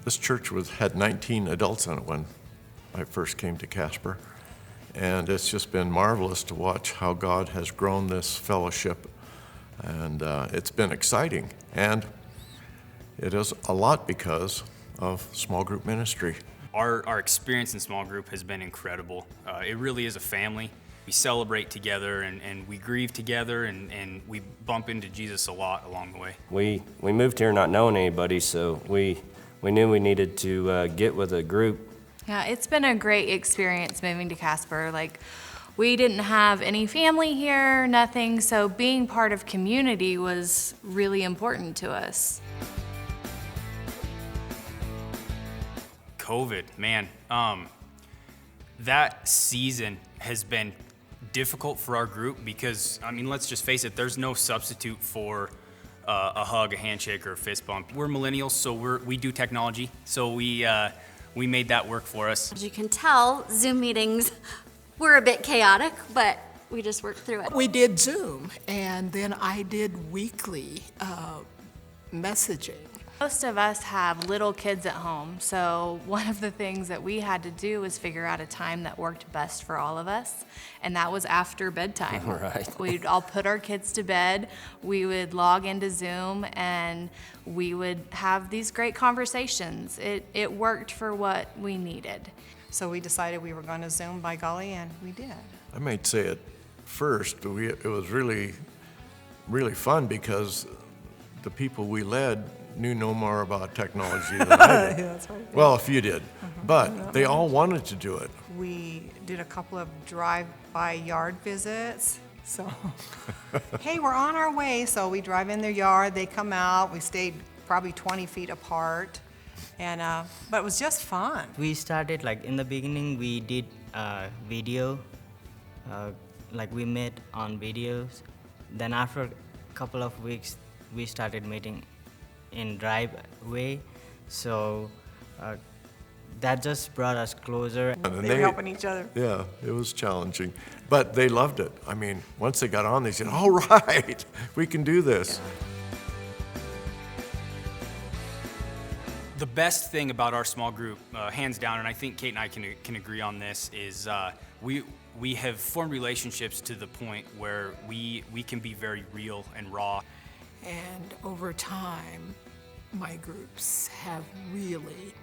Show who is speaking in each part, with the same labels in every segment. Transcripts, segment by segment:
Speaker 1: This church had 19 adults in it when I first came to Casper, and it's just been marvelous to watch how God has grown this fellowship, and it's been exciting, and it is a lot because of small group ministry.
Speaker 2: Our experience in small group has been incredible. It really is a family. We celebrate together and we grieve together and we bump into Jesus a lot along the way.
Speaker 3: We moved here not knowing anybody, so we knew we needed to get with a group.
Speaker 4: Yeah, it's been a great experience moving to Casper. Like, we didn't have any family here, nothing, so being part of community was really important to us.
Speaker 2: COVID, man, that season has been difficult for our group because, I mean, let's just face it, there's no substitute for a hug, a handshake, or a fist bump. We're millennials, so we do technology, so we made that work for us.
Speaker 5: As you can tell, Zoom meetings were a bit chaotic, but we just worked through it.
Speaker 6: We did Zoom, and then I did weekly messaging.
Speaker 4: Most of us have little kids at home, so one of the things that we had to do was figure out a time that worked best for all of us, and that was after bedtime.
Speaker 3: Right.
Speaker 4: We'd all put our kids to bed, we would log into Zoom, and we would have these great conversations. It worked for what we needed.
Speaker 7: So we decided we were going to Zoom, by golly, and we did.
Speaker 1: I might say at first, it was really, really fun because the people we led knew no more about technology than I did.
Speaker 7: Yeah, that's right.
Speaker 1: Well, a few did, but they all wanted to do it.
Speaker 7: We did a couple of drive-by yard visits. So, hey, we're on our way. So we drive in their yard, they come out, we stayed probably 20 feet apart. And, but it was just fun.
Speaker 8: We started, like, in the beginning, we did video, like we met on videos. Then after a couple of weeks, we started meeting in driveway, so that just brought us closer.
Speaker 1: And
Speaker 7: They were helping each other.
Speaker 1: Yeah, it was challenging, but they loved it. I mean, once they got on, they said, all right, we can do this.
Speaker 2: The best thing about our small group, hands down, and I think Kate and I can agree on this, is we have formed relationships to the point where we can be very real and raw.
Speaker 6: And over time, my groups have really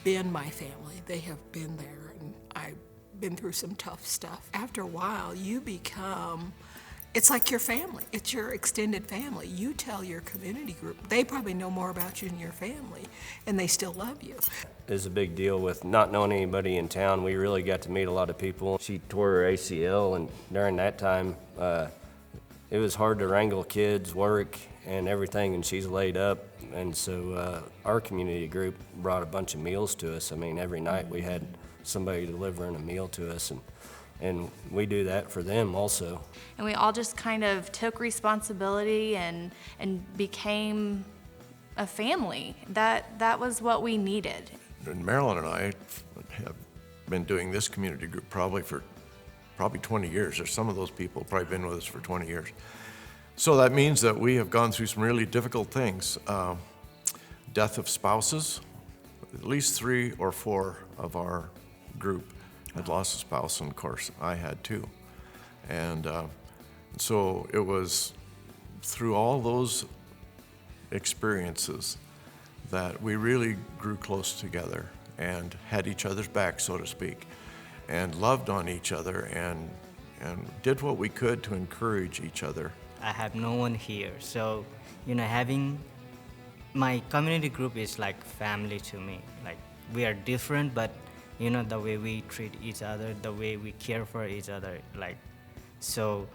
Speaker 6: been my family. They have been there, and I've been through some tough stuff. After a while, you become, it's like your family. It's your extended family. You tell your community group, they probably know more about you than your family, and they still love you.
Speaker 3: It was a big deal with not knowing anybody in town. We really got to meet a lot of people. She tore her ACL, and during that time, it was hard to wrangle kids, work, and everything, and she's laid up. And so our community group brought a bunch of meals to us. I mean, every night we had somebody delivering a meal to us, and we do that for them also.
Speaker 4: And we all just kind of took responsibility and became a family. That was what we needed.
Speaker 1: And Marilyn and I have been doing this community group probably 20 years. There's some of those people probably been with us for 20 years. So that means that we have gone through some really difficult things. Death of spouses. At least 3 or 4 of our group had lost a spouse, and of course I had too. And so it was through all those experiences that we really grew close together and had each other's back, so to speak, and loved on each other and did what we could to encourage each other.
Speaker 8: I have no one here, so, having my community group is like family to me. Like, we are different, but, the way we treat each other, the way we care for each other, like, so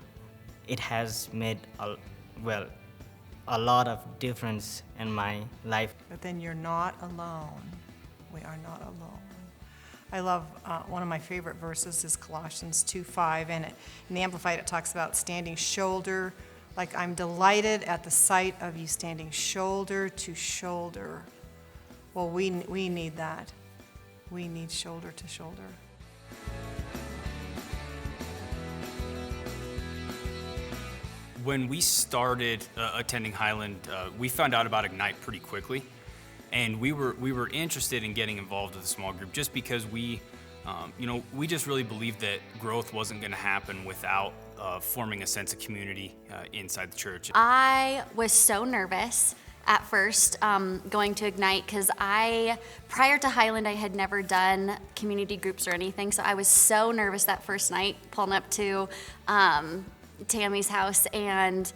Speaker 8: it has made a lot of difference in my life.
Speaker 7: But then you're not alone. We are not alone. I love, one of my favorite verses is Colossians 2:5, and in the Amplified it talks about standing shoulder, like I'm delighted at the sight of you standing shoulder to shoulder. Well, we need that. We need shoulder to shoulder.
Speaker 2: When we started attending Highland, we found out about Ignite pretty quickly. And we were interested in getting involved with a small group just because we just really believed that growth wasn't going to happen without forming a sense of community inside the church.
Speaker 5: I was so nervous at first going to Ignite because prior to Highland, I had never done community groups or anything. So I was so nervous that first night pulling up to Tammy's house, and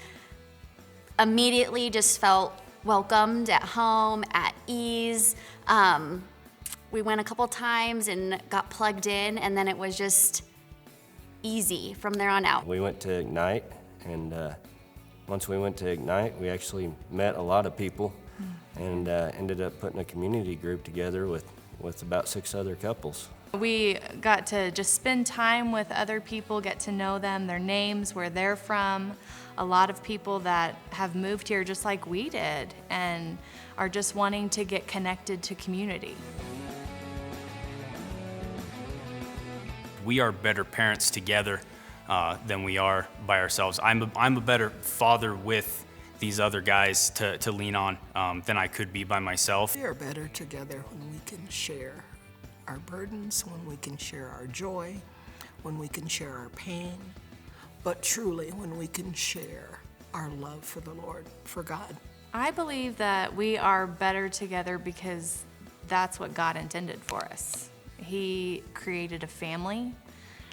Speaker 5: immediately just felt welcomed, at home, at ease. We went a couple times and got plugged in, and then it was just easy from there on out.
Speaker 3: We went to Ignite, and once we went to Ignite, we actually met a lot of people and ended up putting a community group together with about 6 other couples.
Speaker 4: We got to just spend time with other people, get to know them, their names, where they're from. A lot of people that have moved here just like we did and are just wanting to get connected to community.
Speaker 2: We are better parents together than we are by ourselves. I'm a better father with these other guys to lean on than I could be by myself.
Speaker 6: We are better together when we can share our burdens, when we can share our joy, when we can share our pain, but truly when we can share our love for the Lord, for God.
Speaker 4: I believe that we are better together because that's what God intended for us. He created a family,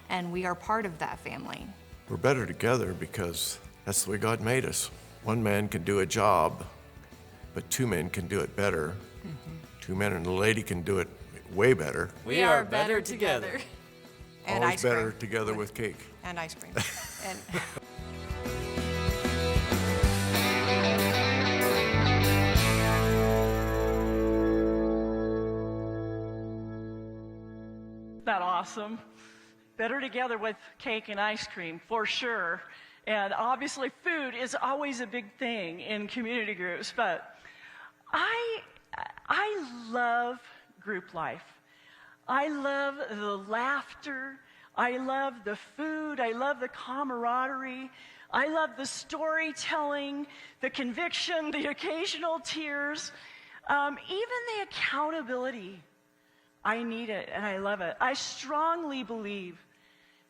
Speaker 4: and we are part of that family.
Speaker 1: We're better together because that's the way God made us. One man can do a job, but 2 men can do it better. 2 men and a lady can do it way better.
Speaker 3: We are better together.
Speaker 7: And
Speaker 1: Always
Speaker 7: ice cream.
Speaker 1: better together with cake.
Speaker 7: And ice cream. And
Speaker 9: That awesome. Better together with cake and ice cream, for sure. And obviously food is always a big thing in community groups, but I love group life. I love the laughter. I love the food. I love the camaraderie. I love the storytelling, the conviction, the occasional tears, even the accountability. I need it and I love it. I strongly believe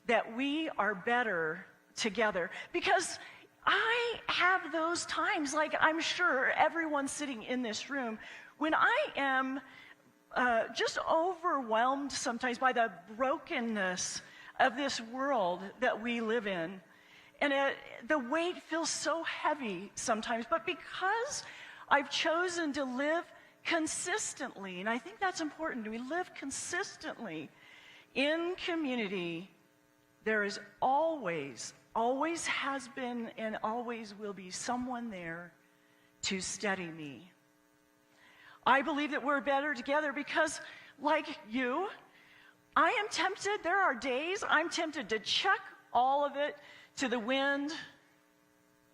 Speaker 9: that we are better together because I have those times, like I'm sure everyone sitting in this room, when I am just overwhelmed sometimes by the brokenness of this world that we live in. And the weight feels so heavy sometimes, but because I've chosen to live consistently, and I think that's important, we live consistently in community, there is always has been and always will be someone there to steady me. I believe that we're better together because, like you, I am tempted, there are days I'm tempted to chuck all of it to the wind,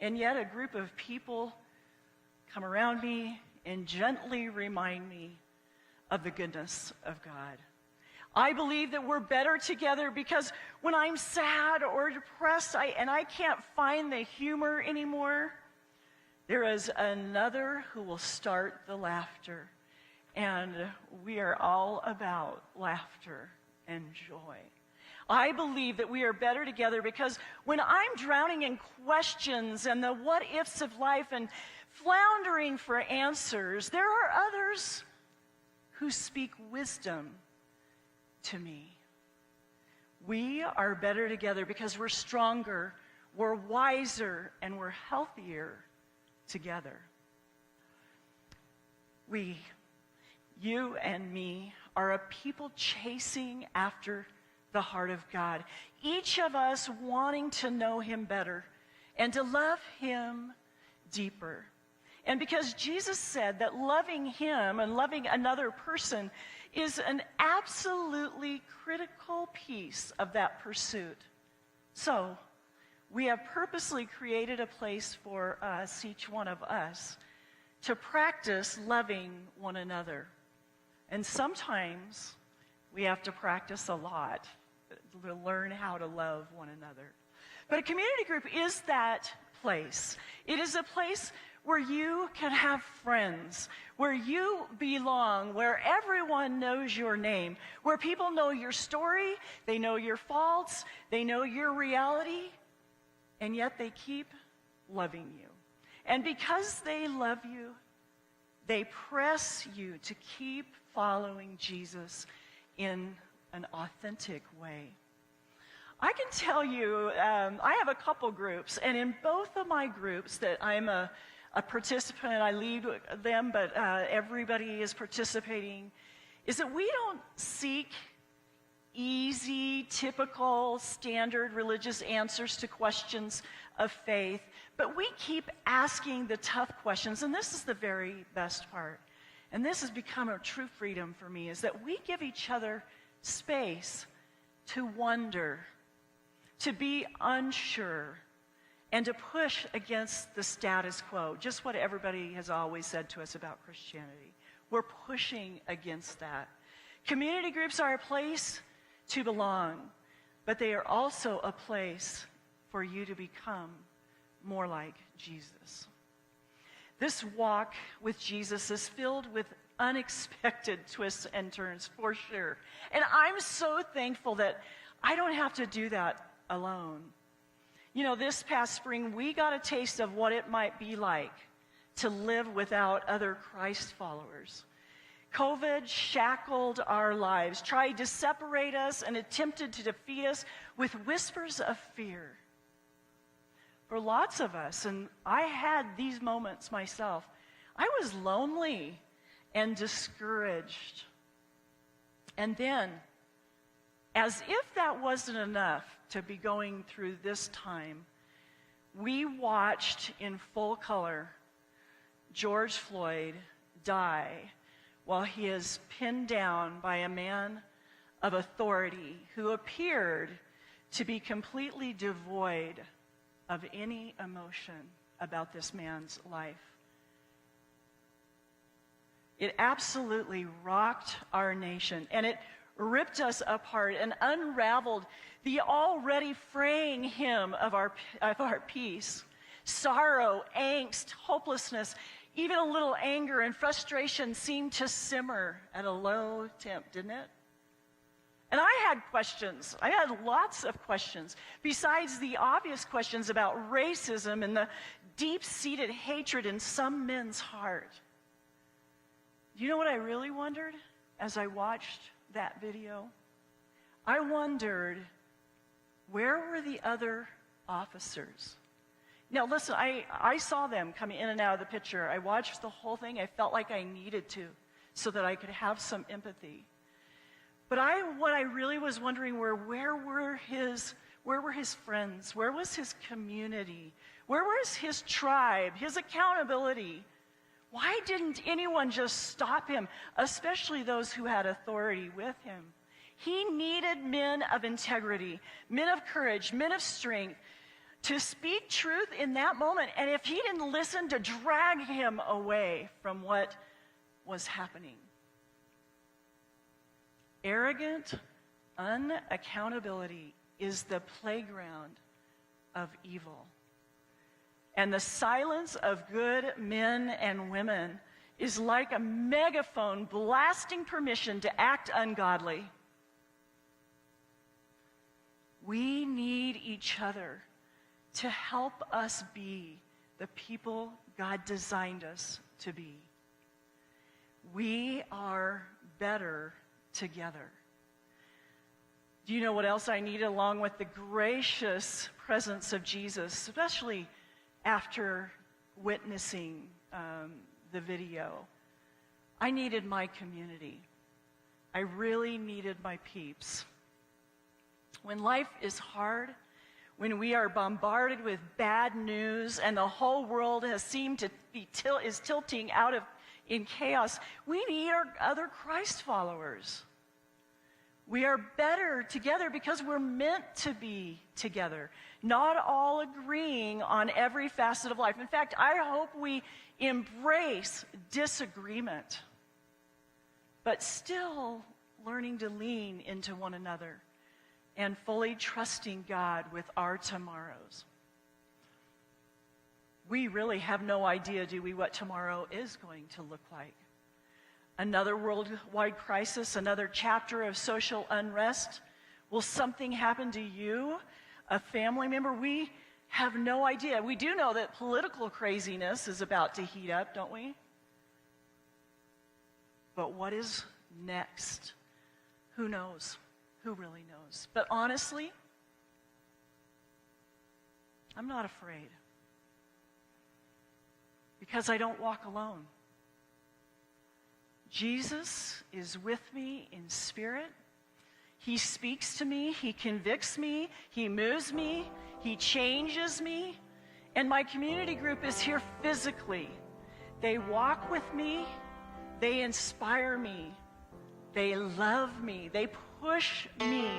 Speaker 9: and yet a group of people come around me and gently remind me of the goodness of God. I believe that we're better together because when I'm sad or depressed and I can't find the humor anymore, there is another who will start the laughter. And we are all about laughter and joy. I believe that we are better together because when I'm drowning in questions and the what-ifs of life and floundering for answers, there are others who speak wisdom to me. We are better together because we're stronger, we're wiser, and we're healthier together. You and me, are a people chasing after the heart of God. Each of us wanting to know Him better and to love Him deeper. And because Jesus said that loving Him and loving another person is an absolutely critical piece of that pursuit. So, we have purposely created a place for us, each one of us, to practice loving one another. And sometimes we have to practice a lot to learn how to love one another. But a community group is that place. It is a place where you can have friends, where you belong, where everyone knows your name, where people know your story, they know your faults, they know your reality, and yet they keep loving you. And because they love you, they press you to keep following Jesus in an authentic way. I can tell you, I have a couple groups, and in both of my groups that I'm a participant, I lead them, but everybody is participating, is that we don't seek easy, typical, standard religious answers to questions of faith, but we keep asking the tough questions, and this is the very best part. And this has become a true freedom for me, is that we give each other space to wonder, to be unsure, and to push against the status quo, just what everybody has always said to us about Christianity. We're pushing against that. Community groups are a place to belong, but they are also a place for you to become more like Jesus. This walk with Jesus is filled with unexpected twists and turns, for sure. And I'm so thankful that I don't have to do that alone. You know, this past spring, we got a taste of what it might be like to live without other Christ followers. COVID shackled our lives, tried to separate us, and attempted to defeat us with whispers of fear. For lots of us, and I had these moments myself, I was lonely and discouraged. And then, as if that wasn't enough to be going through this time, we watched in full color George Floyd die while he is pinned down by a man of authority who appeared to be completely devoid of any emotion about this man's life. It absolutely rocked our nation, and it ripped us apart and unraveled the already fraying hem of our peace. Sorrow, angst, hopelessness, even a little anger and frustration seemed to simmer at a low temp, didn't it? And I had questions. I had lots of questions, besides the obvious questions about racism and the deep-seated hatred in some men's heart. You know what I really wondered as I watched that video? I wondered, where were the other officers? Now listen, I saw them coming in and out of the picture. I watched the whole thing. I felt like I needed to, so that I could have some empathy. But what I really was wondering were, where were his friends? Where was his community? Where was his tribe, his accountability? Why didn't anyone just stop him, especially those who had authority with him? He needed men of integrity, men of courage, men of strength to speak truth in that moment. And if he didn't listen, to drag him away from what was happening. Arrogant unaccountability is the playground of evil. And the silence of good men and women is like a megaphone blasting permission to act ungodly. We need each other to help us be the people God designed us to be. We are better together. Do you know what else I need, along with the gracious presence of Jesus, especially after witnessing the video? I needed my community. I really needed my peeps. When life is hard, when we are bombarded with bad news and the whole world has seemed to be is tilting out of in chaos, we need our other Christ followers. We are better together because we're meant to be together, not all agreeing on every facet of life. In fact, I hope we embrace disagreement, but still learning to lean into one another and fully trusting God with our tomorrows. we really have no idea, do we, what tomorrow is going to look like. Another worldwide crisis, another chapter of social unrest. Will something happen to you, a family member? We have no idea. We do know that political craziness is about to heat up, don't we? But what is next? Who knows? Who really knows? But honestly, I'm not afraid. Because I don't walk alone. Jesus is with me in spirit. He speaks to me, he convicts me, he moves me, he changes me. And my community group is here physically. They walk with me, they inspire me, they love me, they push me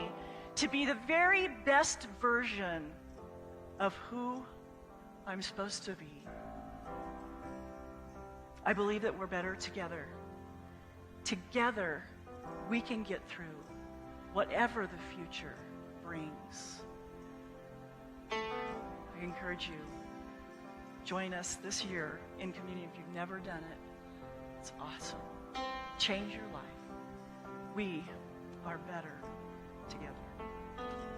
Speaker 9: to be the very best version of who I'm supposed to be. I believe that we're better together. Together, we can get through whatever the future brings. I encourage you, join us this year in community if you've never done it. It's awesome. Change your life. We are better together.